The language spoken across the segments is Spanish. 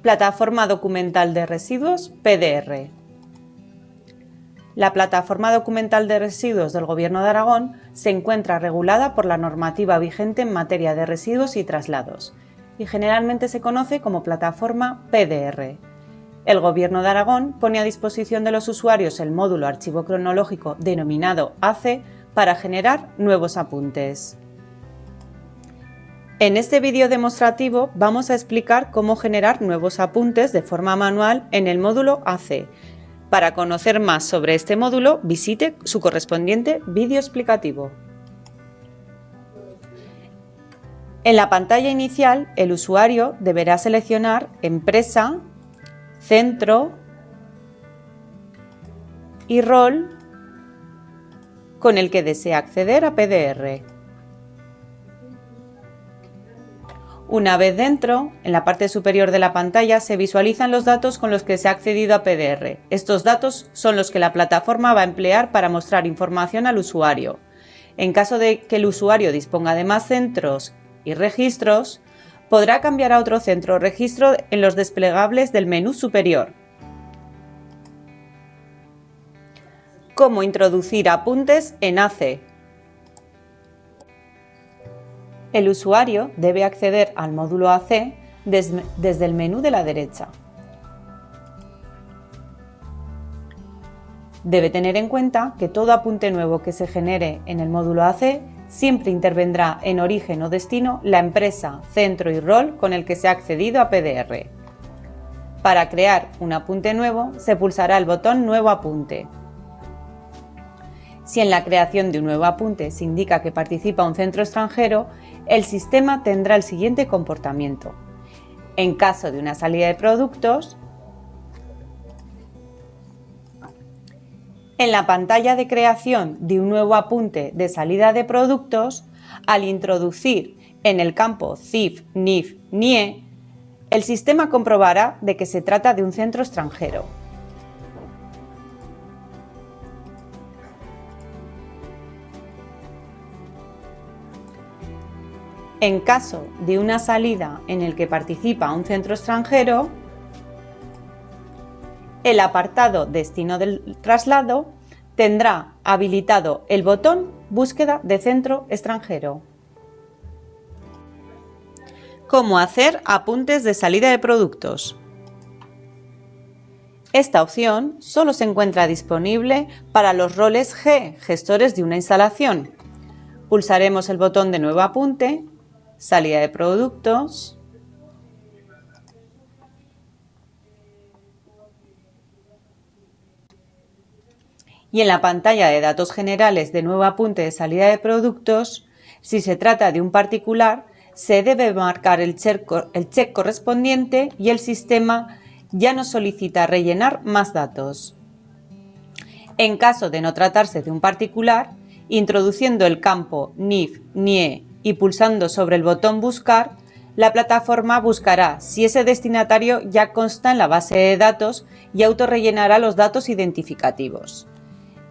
Plataforma Documental de Residuos, PDR. La Plataforma Documental de Residuos del Gobierno de Aragón se encuentra regulada por la normativa vigente en materia de residuos y traslados y generalmente se conoce como Plataforma PDR. El Gobierno de Aragón pone a disposición de los usuarios el módulo archivo cronológico denominado AC para generar nuevos apuntes. En este vídeo demostrativo vamos a explicar cómo generar nuevos apuntes de forma manual en el módulo AC. Para conocer más sobre este módulo, visite su correspondiente vídeo explicativo. En la pantalla inicial, el usuario deberá seleccionar Empresa, Centro y Rol con el que desea acceder a PDR. Una vez dentro, en la parte superior de la pantalla se visualizan los datos con los que se ha accedido a PDR. Estos datos son los que la plataforma va a emplear para mostrar información al usuario. En caso de que el usuario disponga de más centros y registros, podrá cambiar a otro centro o registro en los desplegables del menú superior. ¿Cómo introducir apuntes en AC? El usuario debe acceder al módulo AC desde el menú de la derecha. Debe tener en cuenta que todo apunte nuevo que se genere en el módulo AC siempre intervendrá en origen o destino la empresa, centro y rol con el que se ha accedido a PDR. Para crear un apunte nuevo, se pulsará el botón Nuevo apunte. Si en la creación de un nuevo apunte se indica que participa un centro extranjero, el sistema tendrá el siguiente comportamiento. En caso de una salida de productos, en la pantalla de creación de un nuevo apunte de salida de productos, al introducir en el campo CIF, NIF, NIE, el sistema comprobará de que se trata de un centro extranjero. En caso de una salida en el que participa un centro extranjero, el apartado Destino del traslado tendrá habilitado el botón Búsqueda de centro extranjero. ¿Cómo hacer apuntes de salida de productos? Esta opción solo se encuentra disponible para los roles G, gestores de una instalación. Pulsaremos el botón de Nuevo apunte, Salida de productos, y en la pantalla de datos generales de Nuevo apunte de salida de productos, si se trata de un particular, se debe marcar el check correspondiente y el sistema ya nos solicita rellenar más datos. En caso de no tratarse de un particular, introduciendo el campo NIF, NIE y pulsando sobre el botón Buscar, la plataforma buscará si ese destinatario ya consta en la base de datos y autorrellenará los datos identificativos.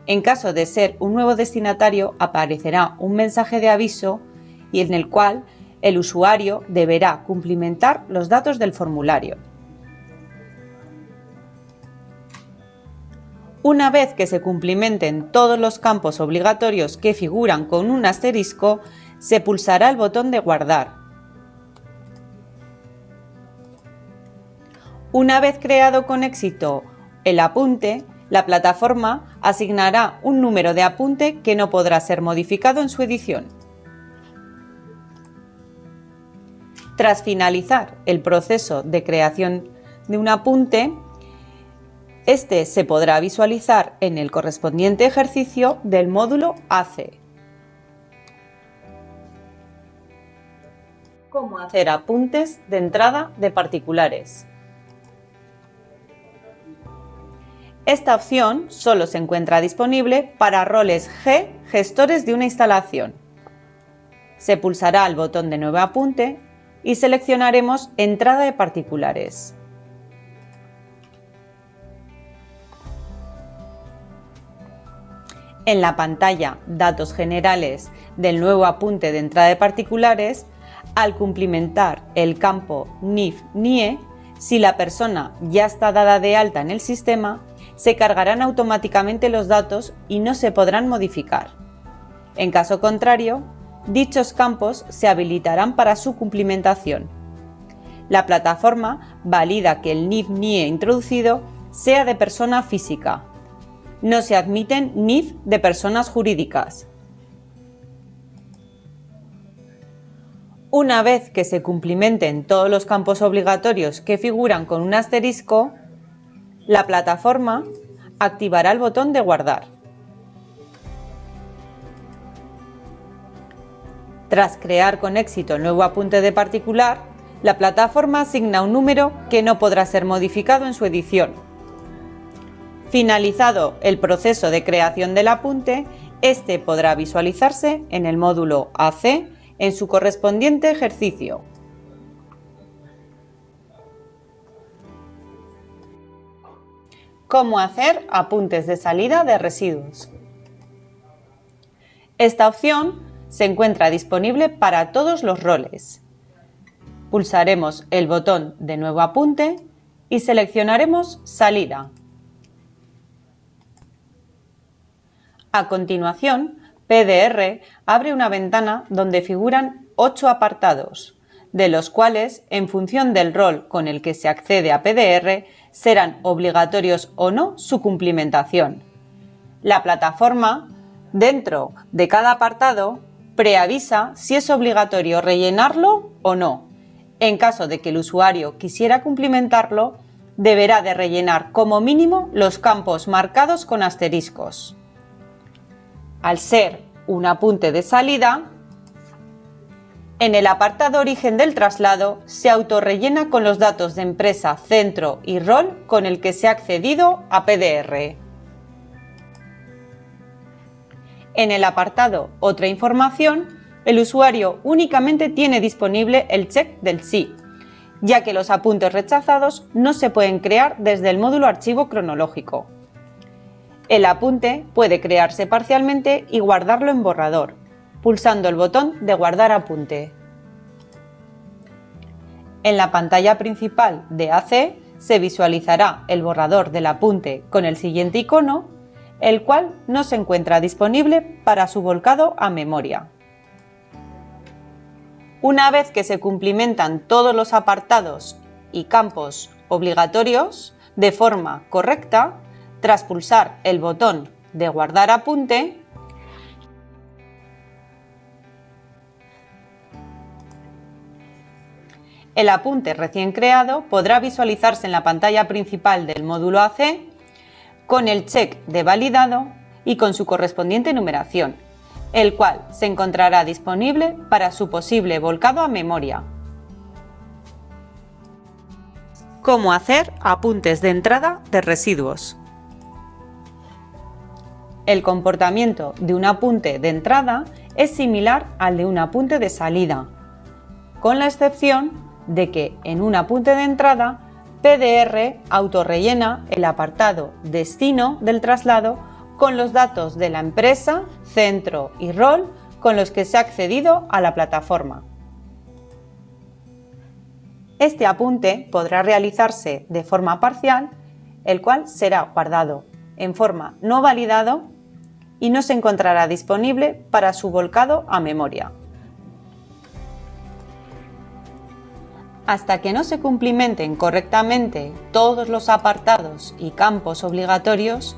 En caso de ser un nuevo destinatario, aparecerá un mensaje de aviso y en el cual el usuario deberá cumplimentar los datos del formulario. Una vez que se cumplimenten todos los campos obligatorios que figuran con un asterisco, se pulsará el botón de Guardar. Una vez creado con éxito el apunte, la plataforma asignará un número de apunte que no podrá ser modificado en su edición. Tras finalizar el proceso de creación de un apunte, este se podrá visualizar en el correspondiente ejercicio del módulo AC. ¿Cómo hacer apuntes de entrada de particulares? Esta opción solo se encuentra disponible para roles G, gestores de una instalación. Se pulsará el botón de Nuevo apunte y seleccionaremos Entrada de particulares. En la pantalla Datos generales del nuevo apunte de entrada de particulares, al cumplimentar el campo NIF-NIE, Si la persona ya está dada de alta en el sistema, se cargarán automáticamente los datos y no se podrán modificar. En caso contrario, dichos campos se habilitarán para su cumplimentación. La plataforma valida que el NIF/NIE introducido sea de persona física. No se admiten NIF de personas jurídicas. Una vez que se cumplimenten todos los campos obligatorios que figuran con un asterisco, la plataforma activará el botón de guardar. Tras crear con éxito el nuevo apunte de particular, la plataforma asigna un número que no podrá ser modificado en su edición. Finalizado el proceso de creación del apunte, este podrá visualizarse en el módulo AC en su correspondiente ejercicio. ¿Cómo hacer apuntes de salida de residuos? Esta opción se encuentra disponible para todos los roles. Pulsaremos el botón de Nuevo apunte y seleccionaremos Salida. A continuación, PDR abre una ventana donde figuran 8 apartados, de los cuales, en función del rol con el que se accede a PDR, serán obligatorios o no su cumplimentación. La plataforma, dentro de cada apartado, preavisa si es obligatorio rellenarlo o no. En caso de que el usuario quisiera cumplimentarlo, deberá de rellenar como mínimo los campos marcados con asteriscos. Al ser un apunte de salida, en el apartado Origen del traslado se autorrellena con los datos de empresa, centro y rol con el que se ha accedido a PDR. En el apartado Otra información, el usuario únicamente tiene disponible el check del sí, ya que los apuntes rechazados no se pueden crear desde el módulo Archivo cronológico. El apunte puede crearse parcialmente y guardarlo en borrador, pulsando el botón de Guardar apunte. En la pantalla principal de AC se visualizará el borrador del apunte con el siguiente icono, el cual no se encuentra disponible para su volcado a memoria. Una vez que se cumplimentan todos los apartados y campos obligatorios de forma correcta, tras pulsar el botón de Guardar apunte, el apunte recién creado podrá visualizarse en la pantalla principal del módulo AC con el check de validado y con su correspondiente numeración, el cual se encontrará disponible para su posible volcado a memoria. ¿Cómo hacer apuntes de entrada de residuos? El comportamiento de un apunte de entrada es similar al de un apunte de salida, con la excepción de que en un apunte de entrada, PDR autorrellena el apartado Destino del traslado con los datos de la empresa, centro y rol con los que se ha accedido a la plataforma. Este apunte podrá realizarse de forma parcial, el cual será guardado en forma no validado y no se encontrará disponible para su volcado a memoria. Hasta que no se cumplimenten correctamente todos los apartados y campos obligatorios,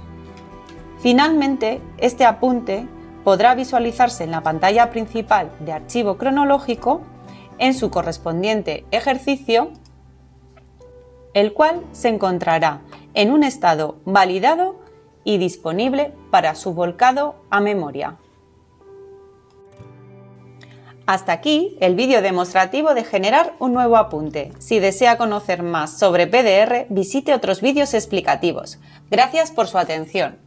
finalmente este apunte podrá visualizarse en la pantalla principal de archivo cronológico en su correspondiente ejercicio, el cual se encontrará en un estado validado y disponible para su volcado a memoria. Hasta aquí el vídeo demostrativo de generar un nuevo apunte. Si desea conocer más sobre PDR, visite otros vídeos explicativos. Gracias por su atención.